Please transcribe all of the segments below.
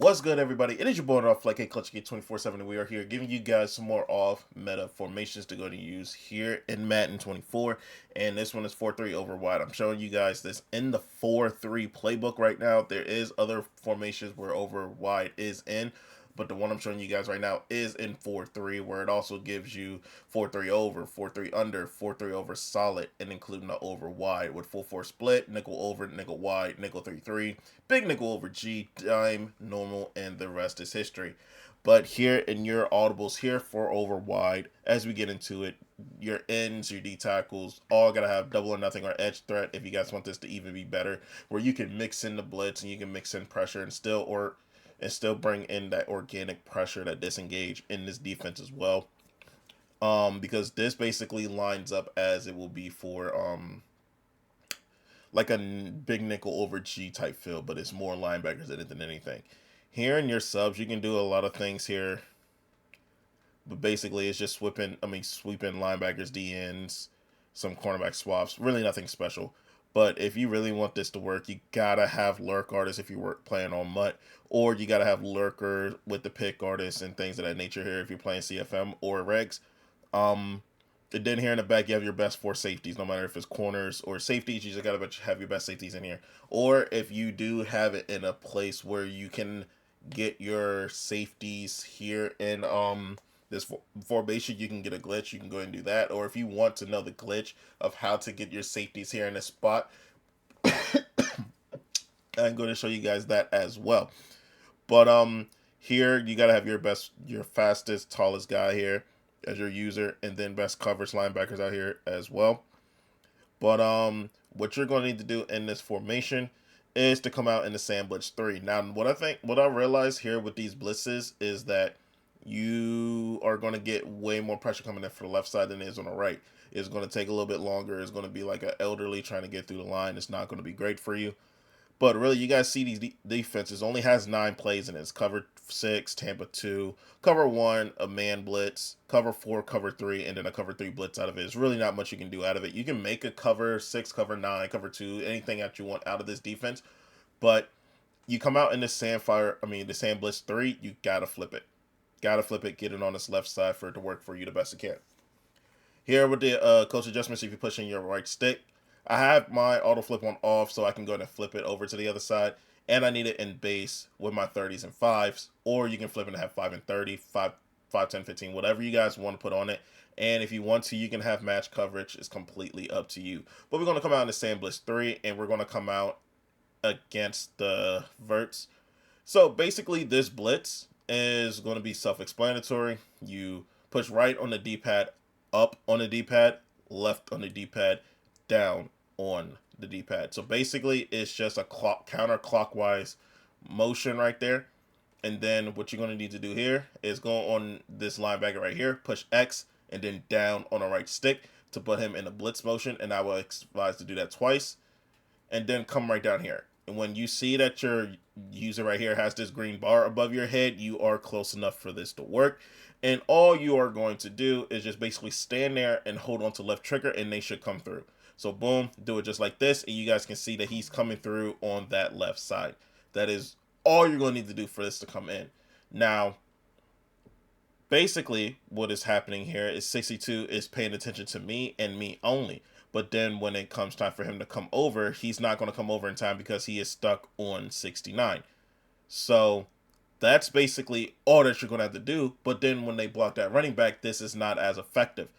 What's good, everybody? It is your boy off like a Clutch K 24/7, and we are here giving you guys some more off meta formations to go to use here in Madden 24. And this one is 4-3 over wide. I'm showing you guys this in the 4-3 playbook right now. There is other formations where over wide is in, but the one I'm showing you guys right now is in 4-3, where it also gives you 4-3 over, 4-3 under, 4-3 over solid, and including the over wide with full force split, nickel over, nickel wide, nickel 3-3, big nickel over G, dime, normal, and the rest is history. But here in your audibles here for over wide, as we get into it, your ends, your D tackles, all gotta have double or nothing or edge threat if you guys want this to even be better, where you can mix in the blitz and you can mix in pressure and still bring in that organic pressure, that disengage in this defense as well. Because this basically lines up as it will be for like a big nickel over G type feel, but it's more linebackers in it than anything. Here in your subs, you can do a lot of things here, but basically it's just sweeping linebackers, DNs, some cornerback swaps. Really nothing special. But if you really want this to work, you gotta have lurk artists if you were playing on MUT, or you gotta have lurker with the pick artists and things of that nature here if you're playing CFM or regs. Um, and then here in the back, you have your best four safeties, no matter if it's corners or safeties. You just gotta have your best safeties in here. Or if you do have it in a place where you can get your safeties here in this formation, you can get a glitch. You can go ahead and do that. Or if you want to know the glitch of how to get your safeties here in this spot, I'm going to show you guys that as well. But here you gotta have your fastest, tallest guy here as your user, and then best coverage linebackers out here as well. But what you're going to need to do in this formation is to come out in the Sand Blitz 3. Now, what I realize here with these blitzes is that you are going to get way more pressure coming in for the left side than it is on the right. It's going to take a little bit longer. It's going to be like an elderly trying to get through the line. It's not going to be great for you. But really, you guys see these defenses only has 9 plays in it. It's cover 6, Tampa 2, cover 1, a man blitz, cover 4, cover 3, and then a cover 3 blitz out of it. It's really not much you can do out of it. You can make a cover 6, cover 9, cover 2, anything that you want out of this defense. But you come out in the Sand Blitz 3, you gotta flip it. Gotta flip it, get it on this left side for it to work for you the best it can. Here with the coach adjustments, if you push in your right stick, I have my auto flip on off so I can go ahead and flip it over to the other side. And I need it in base with my 30s and 5s. Or you can flip it and have 5 and 30, 5, 5, 10, 15, whatever you guys want to put on it. And if you want to, you can have match coverage. It's completely up to you. But we're going to come out in the Sand Blitz 3, and we're going to come out against the verts. So basically, this blitz is going to be self-explanatory. You push right on the D-pad, up on the D-pad, left on the D-pad, down on the D-pad. So basically, it's just a counterclockwise motion right there. And then what you're going to need to do here is go on this linebacker right here, push X, and then down on the right stick to put him in a blitz motion. And I will advise to do that twice. And then come right down here. And when you see that your user right here has this green bar above your head, you are close enough for this to work. And all you are going to do is just basically stand there and hold on to left trigger, and they should come through. So boom, do it just like this, and you guys can see that he's coming through on that left side. That is all you're going to need to do for this to come in. Now, basically what is happening here is 62 is paying attention to me and me only. But then when it comes time for him to come over, he's not going to come over in time because he is stuck on 69. So that's basically all that you're going to have to do. But then when they block that running back, this is not as effective.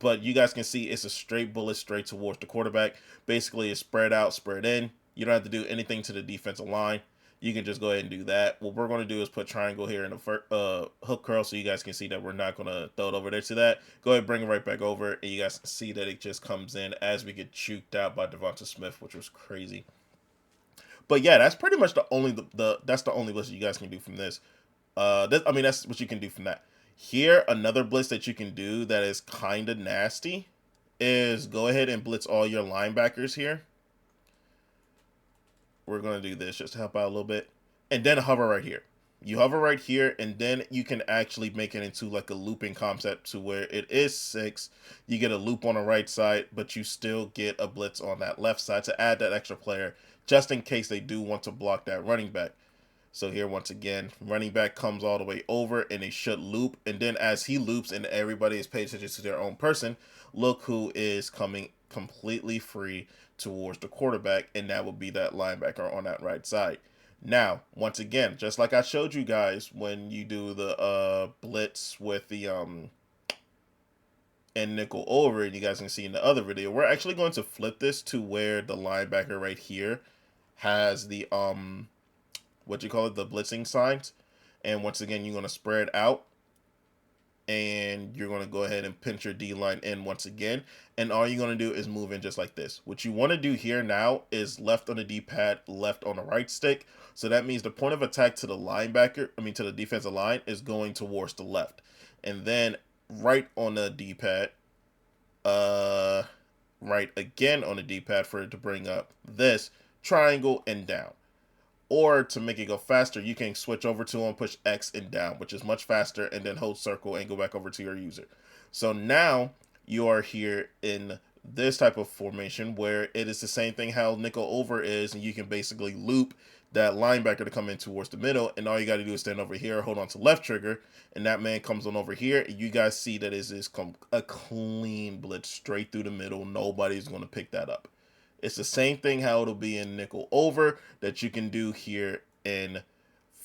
But you guys can see it's a straight bullet straight towards the quarterback. Basically, it's spread out, spread in. You don't have to do anything to the defensive line. You can just go ahead and do that. What we're going to do is put triangle here in the hook curl so you guys can see that we're not going to throw it over there to that. Go ahead and bring it right back over, and you guys can see that it just comes in as we get chuked out by Devonta Smith, which was crazy. But yeah, that's pretty much that's the only blitz you guys can do from this. That's what you can do from that. Here, another blitz that you can do that is kind of nasty is go ahead and blitz all your linebackers here. We're going to do this just to help out a little bit. And then hover right here. You hover right here, and then you can actually make it into like a looping concept to where it is 6. You get a loop on the right side, but you still get a blitz on that left side to add that extra player just in case they do want to block that running back. So here, once again, running back comes all the way over, and they should loop. And then as he loops and everybody is paying attention to their own person, look who is coming completely free towards the quarterback, and that would be that linebacker on that right side. Now, once again, just like I showed you guys when you do the blitz with the and nickel over, and you guys can see in the other video, we're actually going to flip this to where the linebacker right here has the what you call it, the blitzing signs. And once again, you're going to spread out, and you're going to go ahead and pinch your D line in once again. And all you're going to do is move in just like this. What you want to do here now is left on the D-pad, left on the right stick. So that means the point of attack to the linebacker, to the defensive line, is going towards the left. And then right on the D-pad, right again on the D-pad for it to bring up this triangle and down. Or to make it go faster, you can switch over to and push X and down, which is much faster, and then hold circle and go back over to your user. So now you are here in this type of formation where it is the same thing how nickel over is, and you can basically loop that linebacker to come in towards the middle, and all you got to do is stand over here, hold on to left trigger, and that man comes on over here, and you guys see that is a clean blitz straight through the middle. Nobody's going to pick that up. It's the same thing how it'll be in nickel over that you can do here in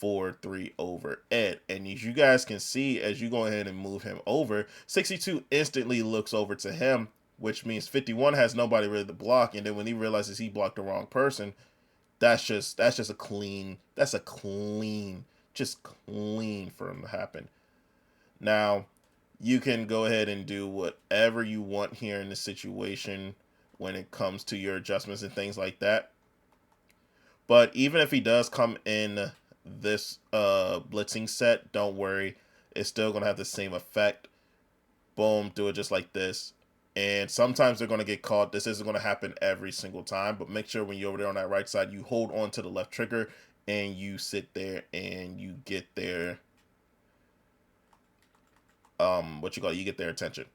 4-3 over Ed. And as you guys can see, as you go ahead and move him over, 62 instantly looks over to him, which means 51 has nobody really to block. And then when he realizes he blocked the wrong person, that's just a clean, just clean for him to happen. Now, you can go ahead and do whatever you want here in this situation when it comes to your adjustments and things like that. But even if he does come in this blitzing set, don't worry. It's still going to have the same effect. Boom, do it just like this. And sometimes they're going to get caught. This isn't going to happen every single time, but make sure when you're over there on that right side, you hold on to the left trigger and you sit there and you get their, you get their attention.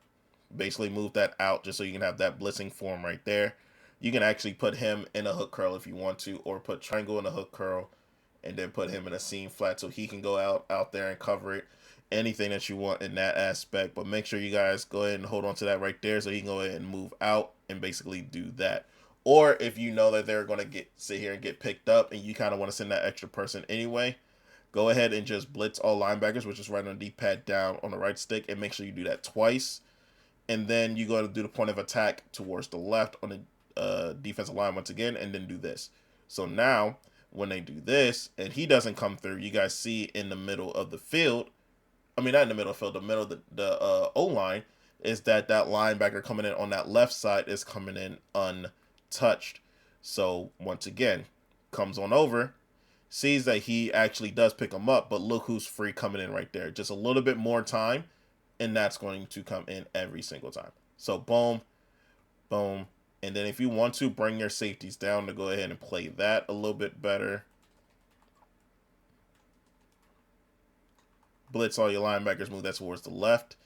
Basically move that out just so you can have that blitzing form right there. You can actually put him in a hook curl if you want to, or put triangle in a hook curl and then put him in a seam flat so he can go out there and cover it. Anything that you want in that aspect, but make sure you guys go ahead and hold on to that right there so he can go ahead and move out and basically do that. Or if you know that they're going to sit here and get picked up and you kind of want to send that extra person anyway, go ahead and just blitz all linebackers, which is right on the D-pad down on the right stick, and make sure you do that twice. And then you go to do the point of attack towards the left on the defensive line once again, and then do this. So now, when they do this, and he doesn't come through, you guys see in the middle of the field, not in the middle of the field, the middle of the O-line, is that linebacker coming in on that left side is coming in untouched. So, once again, comes on over, sees that he actually does pick him up, but look who's free coming in right there. Just a little bit more time, and that's going to come in every single time. So boom, boom. And then if you want to bring your safeties down to go ahead and play that a little bit better. Blitz all your linebackers, move that towards the left.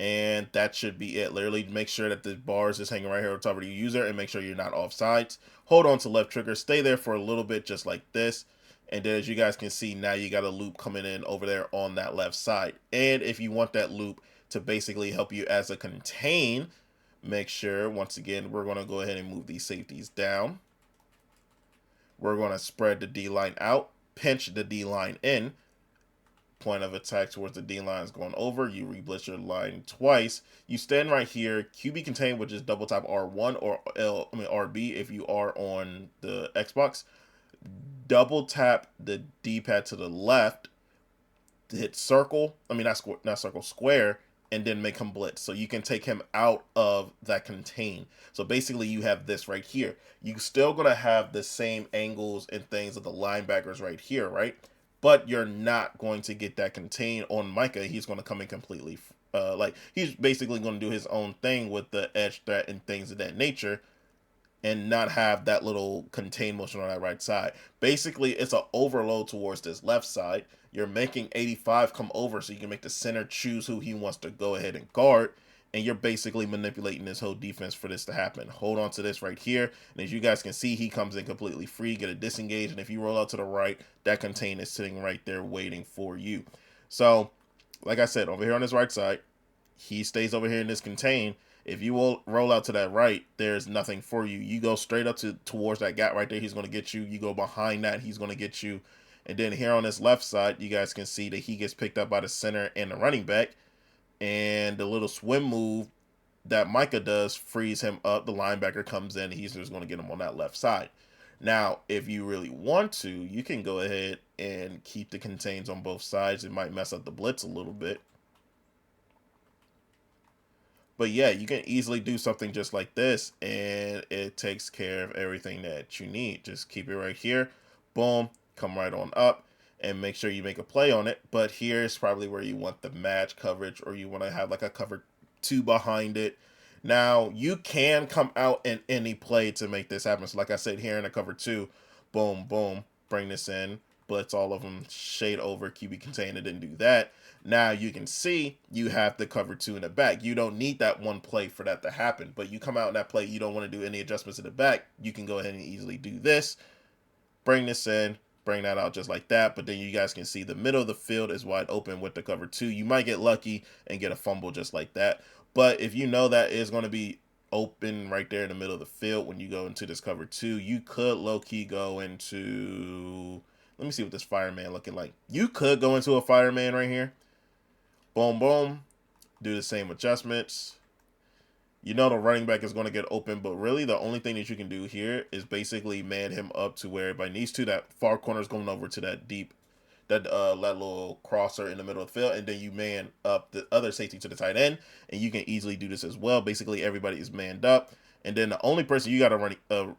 And that should be it. Literally make sure that the bars is hanging right here on top of the user and make sure you're not off sides. Hold on to left trigger. Stay there for a little bit just like this. And then as you guys can see, now you got a loop coming in over there on that left side. And if you want that loop to basically help you as a contain, make sure, once again, we're going to go ahead and move these safeties down. We're going to spread the D-line out, pinch the D-line in. Point of attack towards the D-line is going over. You re-blitz your line twice. You stand right here. QB contain, which is double tap R1 or RB if you are on the Xbox. Double tap the D-pad to the left to hit circle. Not circle, square, and then make him blitz. So you can take him out of that contain. So basically you have this right here. You're still going to have the same angles and things of the linebackers right here, right? But you're not going to get that contain on Micah. He's going to come in completely, he's basically going to do his own thing with the edge threat and things of that nature and not have that little contain motion on that right side. Basically, it's an overload towards this left side. You're making 85 come over so you can make the center choose who he wants to go ahead and guard. and you're basically manipulating this whole defense for this to happen. Hold on to this right here, and as you guys can see, he comes in completely free, get a disengage, and if you roll out to the right, that contain is sitting right there waiting for you. So, like I said, over here on this right side, he stays over here in this contain. If you will roll out to that right, there's nothing for you. You go straight up towards that gap right there, he's going to get you. You go behind that, he's going to get you. And then here on this left side, you guys can see that he gets picked up by the center and the running back. And the little swim move that Micah does frees him up. The linebacker comes in, he's just going to get him on that left side. Now, if you really want to, you can go ahead and keep the contains on both sides. It might mess up the blitz a little bit. But yeah, you can easily do something just like this, and it takes care of everything that you need. Just keep it right here. Boom. Come right on up, and make sure you make a play on it. But here's probably where you want the match coverage, or you want to have like a cover 2 behind it. Now, you can come out in any play to make this happen. So like I said, here in a cover 2, boom, boom, bring this in. Blitz all of them, shade over, QB container, didn't do that. Now you can see you have the cover 2 in the back. You don't need that one play for that to happen, but you come out in that play, you don't want to do any adjustments in the back. You can go ahead and easily do this, bring this in, bring that out just like that. But then you guys can see the middle of the field is wide open with the cover 2. You might get lucky and get a fumble just like that. But if you know that is going to be open right there in the middle of the field when you go into this cover 2, you could low-key go into, let me see what this fireman looking like. You could go into a fireman right here. Boom, boom. Do the same adjustments. You know the running back is going to get open, but really the only thing that you can do here is basically man him up to where everybody needs to. That far corner is going over to that deep, that little crosser in the middle of the field, and then you man up the other safety to the tight end, and you can easily do this as well. Basically, everybody is manned up, and then the only person you got to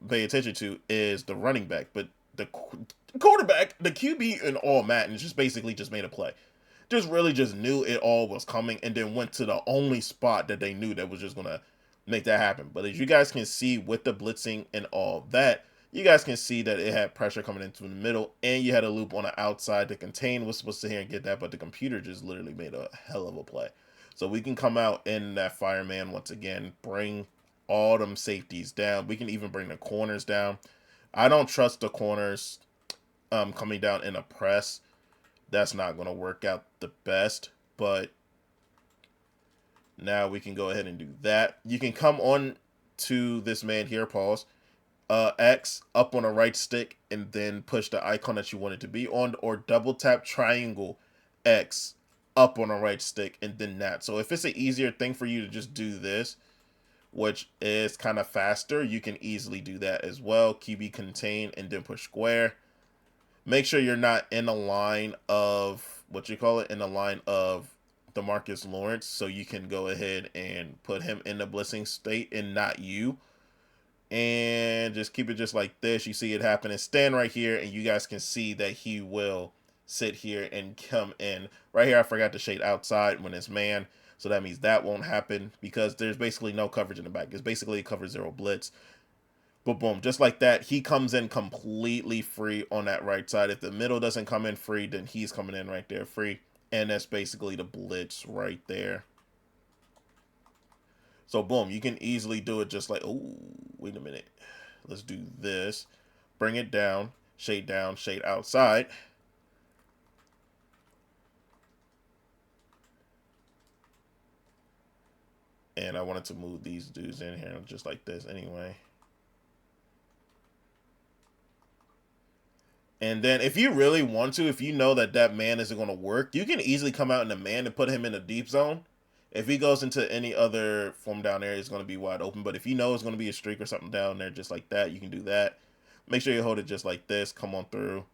pay attention to is the running back. But the quarterback, the QB in all Madden, just basically just made a play. Just really just knew it all was coming, and then went to the only spot that they knew that was just going to make that happen. But as you guys can see with the blitzing and all that, you guys can see that it had pressure coming into the middle, and you had a loop on the outside. The contain was supposed to here and get that, but the computer just literally made a hell of a play. So we can come out in that fireman once again, bring all them safeties down. We can even bring the corners down. I don't trust the corners coming down in a press. That's not going to work out the best, but now we can go ahead and do that. You can come on to this man here, pause, X up on the right stick, and then push the icon that you want it to be on, or double tap triangle X up on the right stick, and then that. So if it's an easier thing for you to just do this, which is kind of faster, you can easily do that as well. QB contain and then push square. Make sure you're not in a line of, in the line of DeMarcus Lawrence, so you can go ahead and put him in the blitzing state and not you. And just keep it just like this. You see it happening. Stand right here, and you guys can see that he will sit here and come in. Right here, I forgot to shade outside when it's man, so that means that won't happen because there's basically no coverage in the back. It's basically a cover 0 blitz. But boom, just like that, he comes in completely free on that right side. If the middle doesn't come in free, then he's coming in right there free. And that's basically the blitz right there. So boom, you can easily do it just like, oh, wait a minute. Let's do this. Bring it down, shade outside. And I wanted to move these dudes in here just like this anyway. And then if you really want to, if you know that that man isn't going to work, you can easily come out in the man and put him in a deep zone. If he goes into any other form down there, it's going to be wide open. But if you know it's going to be a streak or something down there just like that, you can do that. Make sure you hold it just like this. Come on through.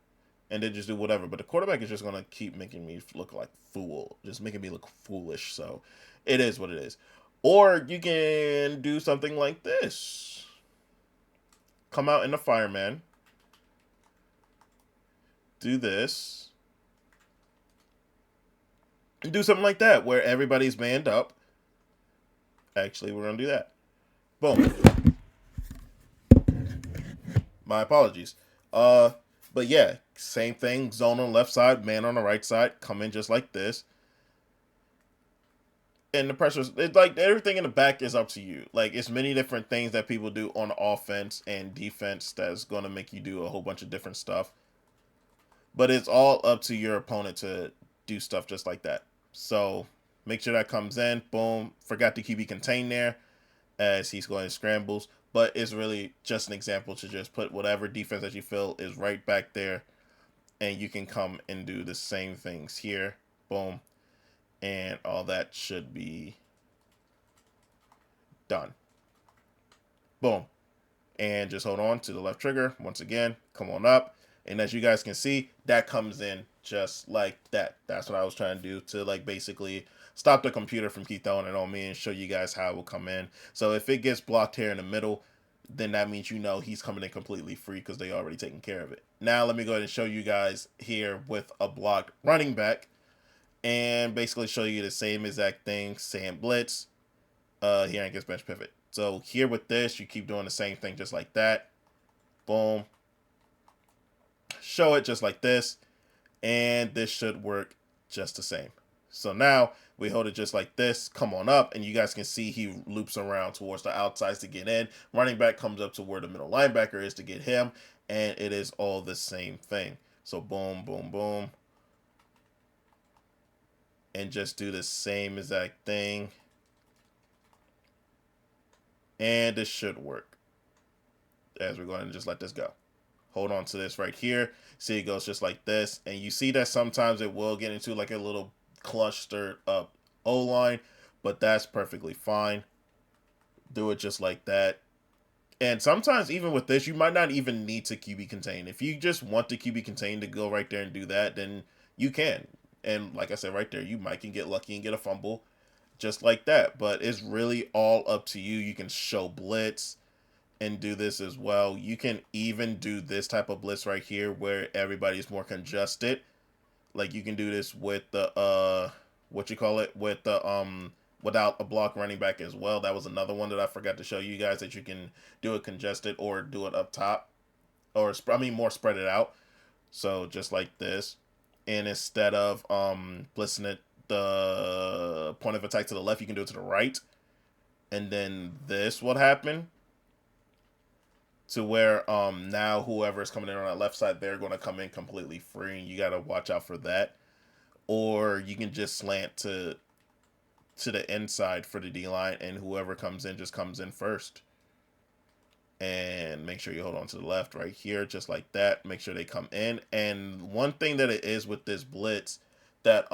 And then just do whatever. But the quarterback is just going to keep making me look like fool. Just making me look foolish. So it is what it is. Or you can do something like this. Come out in the fireman. Do this. And do something like that where everybody's manned up. Actually, we're going to do that. Boom. My apologies. But yeah, same thing. Zone on the left side, man on the right side. Come in just like this. And the pressures, it's like everything in the back is up to you. Like it's many different things that people do on offense and defense that's going to make you do a whole bunch of different stuff. But it's all up to your opponent to do stuff just like that. So make sure that comes in. Boom. Forgot the QB contain there as he's going to scrambles. But it's really just an example to just put whatever defense that you feel is right back there. And you can come and do the same things here. Boom. And all that should be done. Boom. And just hold on to the left trigger. Once again, come on up. And as you guys can see, that comes in just like that. That's what I was trying to do to like basically stop the computer from keep throwing it on me and show you guys how it will come in. So if it gets blocked here in the middle, then that means you know he's coming in completely free because they already taken care of it. Now let me go ahead and show you guys here with a blocked running back and basically show you the same exact thing, saying blitz here against bench pivot. So here with this, you keep doing the same thing just like that. Boom. Show it just like this. And this should work just the same. So now we hold it just like this. Come on up. And you guys can see he loops around towards the outsides to get in. Running back comes up to where the middle linebacker is to get him. And it is all the same thing. So boom, boom, boom. And just do the same exact thing. And this should work. As we're going to just let this go. Hold on to this right here. See, it goes just like this. And you see that sometimes it will get into like a little clustered up O-line. But that's perfectly fine. Do it just like that. And sometimes even with this, you might not even need to QB contain. If you just want the QB contain to go right there and do that, then you can. And like I said right there, you might can get lucky and get a fumble just like that. But it's really all up to you. You can show blitz and do this as well. You can even do this type of blitz right here where everybody's more congested. Like you can do this with the with the without a block running back as well. That was another one that I forgot to show you guys, that you can do it congested or do it up top, or I mean more spread it out. So just like this, and instead of blitzing it the point of attack to the left, you can do it to the right, and then this would happen to where now whoever is coming in on that left side, they're going to come in completely free, and you got to watch out for that. Or you can just slant to the inside for the D line, and whoever comes in just comes in first. And make sure you hold on to the left right here, just like that. Make sure they come in. And one thing that it is with this blitz that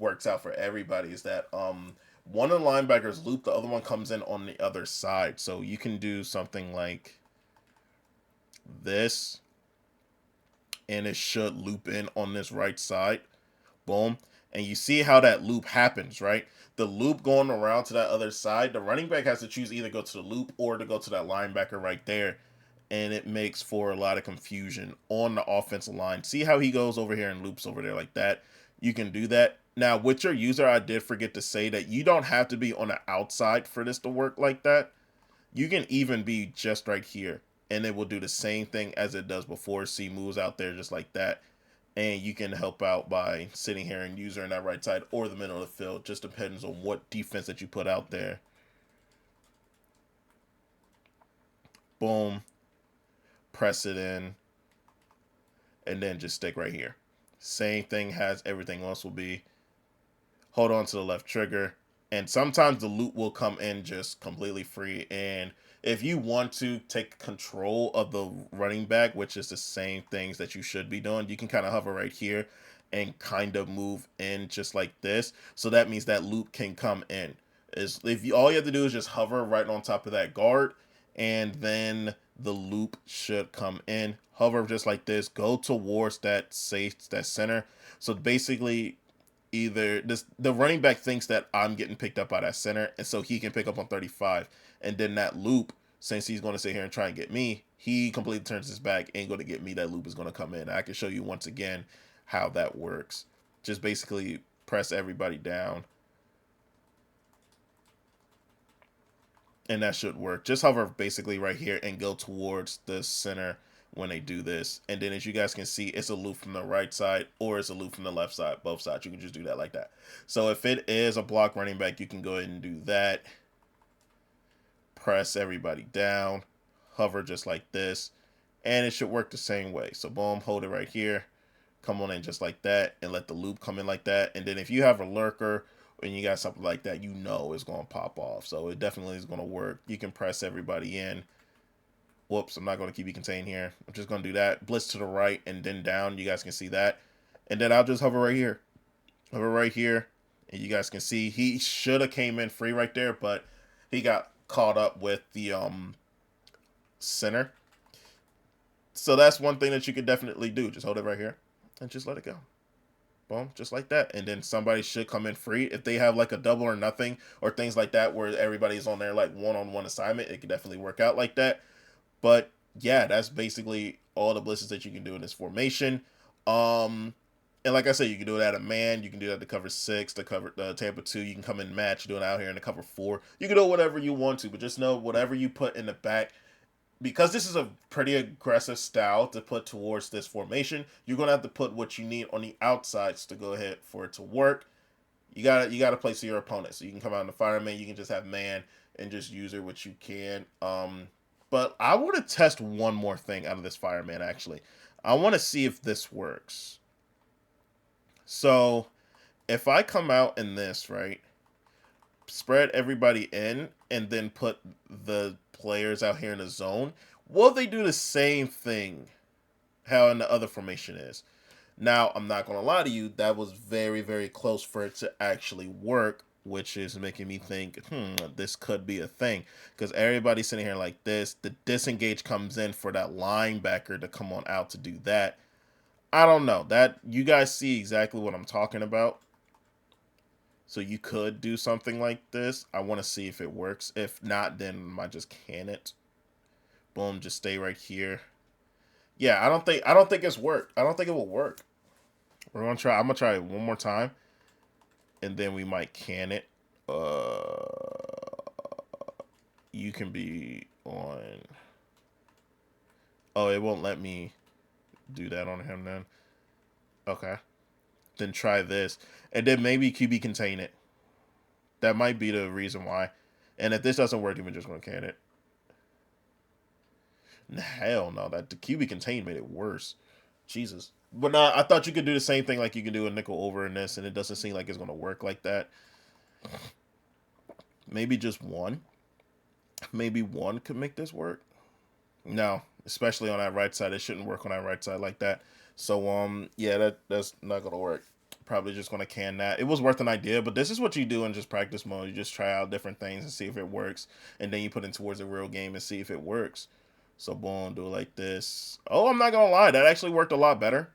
works out for everybody is that one of the linebackers loop, the other one comes in on the other side. So you can do something like this, and it should loop in on this right side. Boom. And you see how that loop happens, right? The loop going around to that other side, the running back has to choose either go to the loop or to go to that linebacker right there. And it makes for a lot of confusion on the offensive line. See how he goes over here and loops over there like that? You can do that. Now, with your user, I did forget to say that you don't have to be on the outside for this to work like that. You can even be just right here, and it will do the same thing as it does before. See, moves out there just like that. And you can help out by sitting here and user in that right side or the middle of the field. Just depends on what defense that you put out there. Boom. Press it in. And then just stick right here. Same thing as everything else will be. Hold on to the left trigger. And sometimes the loop will come in just completely free. And if you want to take control of the running back, which is the same things that you should be doing, you can kind of hover right here and kind of move in just like this. So that means that loop can come in. Is if you, all you have to do is just hover right on top of that guard, and then the loop should come in. Hover just like this. Go towards that center. So basically, either the running back thinks that I'm getting picked up by that center, and so he can pick up on 35, and then that loop, since he's going to sit here and try and get me, he completely turns his back, ain't going to get me. That loop is going to come in. I can show you once again how that works. Just basically press everybody down, and that should work. Just hover basically right here and go towards the center when they do this. And then as you guys can see, it's a loop from the right side or it's a loop from the left side, both sides. You can just do that like that. So if it is a block running back, you can go ahead and do that. Press everybody down, hover just like this, and it should work the same way. So boom, hold it right here, come on in just like that, and let the loop come in like that. And then if you have a lurker and you got something like that, you know it's going to pop off. So it definitely is going to work. You can press everybody in. Whoops, I'm not going to keep you contained here. I'm just going to do that. Blitz to the right and then down. You guys can see that. And then I'll just hover right here. Hover right here. And you guys can see he should have came in free right there, but he got caught up with the center. So that's one thing that you could definitely do. Just hold it right here and just let it go. Boom, just like that. And then somebody should come in free. If they have like a double or nothing or things like that where everybody's on their like one-on-one assignment, it could definitely work out like that. But yeah, that's basically all the blitzes that you can do in this formation. And like I said, you can do it at a man. You can do that to cover 6, to cover Tampa 2. You can come in match, do it out here in the cover 4. You can do whatever you want to, but just know whatever you put in the back, because this is a pretty aggressive style to put towards this formation, you're going to have to put what you need on the outsides to go ahead for it to work. You gotta place to your opponent. So you can come out in the fireman, you can just have man and just use it what you can. But I want to test one more thing out of this fireman, actually. I want to see if this works. So if I come out in this, right, spread everybody in and then put the players out here in the zone, will they do the same thing how in the other formation is? Now, I'm not going to lie to you, that was very, very close for it to actually work, which is making me think, this could be a thing. Because everybody's sitting here like this. The disengage comes in for that linebacker to come on out to do that. I don't know. That you guys see exactly what I'm talking about. So you could do something like this. I want to see if it works. If not, then I might just can it. Boom, just stay right here. Yeah, I don't think it's worked. I don't think it will work. We're gonna try. I'm gonna try it one more time, and then we might can it. You can be on. Oh, it won't let me do that on him then. Okay, then try this, and then maybe QB contain it. That might be the reason why. And if this doesn't work, then we're just gonna can it. Hell no, that the QB contain made it worse. Jesus. But no, I thought you could do the same thing like you can do a nickel over in this, and it doesn't seem like it's going to work like that. Maybe just one. Maybe one could make this work. No, especially on that right side. It shouldn't work on that right side like that. So, yeah, that's not going to work. Probably just going to can that. It was worth an idea, but this is what you do in just practice mode. You just try out different things and see if it works, and then you put it towards a real game and see if it works. So, boom, do it like this. Oh, I'm not going to lie. That actually worked a lot better.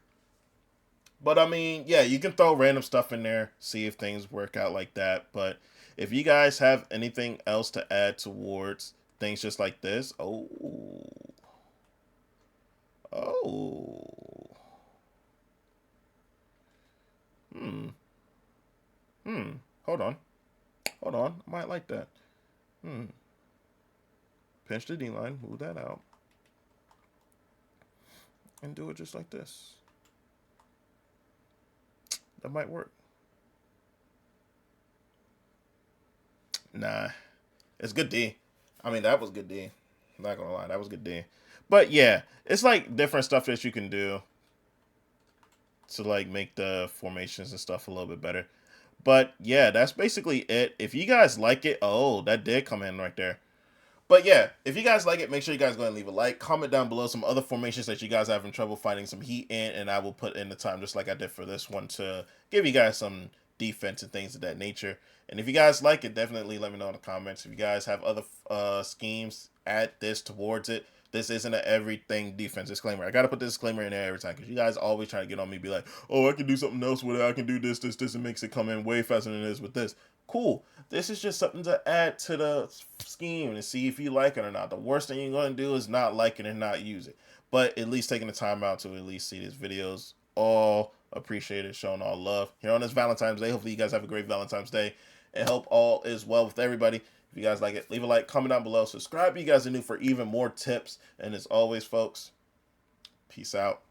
But I mean, yeah, you can throw random stuff in there, see if things work out like that. But if you guys have anything else to add towards things just like this, oh, hmm, hold on, I might like that. Pinch the D line, move that out, and do it just like this. That might work. Nah, it's good D. I mean, that was good D. I'm not gonna lie, that was good D. But yeah, it's like different stuff that you can do to like make the formations and stuff a little bit better. But yeah, that's basically it. If you guys like it, oh, that did come in right there. But yeah, if you guys like it, make sure you guys go and leave a like. Comment down below some other formations that you guys are having trouble finding some heat in, and I will put in the time just like I did for this one to give you guys some defense and things of that nature. And if you guys like it, definitely let me know in the comments. If you guys have other schemes, add this towards it. This isn't an everything defense disclaimer. I got to put this disclaimer in there every time because you guys always try to get on me, be like, oh, I can do something else with it. I can do this, and makes it come in way faster than it is with this. Cool. This is just something to add to the scheme and see if you like it or not. The worst thing you're going to do is not like it and not use it. But at least taking the time out to at least see these videos. All appreciated, showing all love. Here on this Valentine's Day, hopefully you guys have a great Valentine's Day. And hope all is well with everybody. If you guys like it, leave a like, comment down below. Subscribe if you guys are new for even more tips. And as always, folks, Peace out.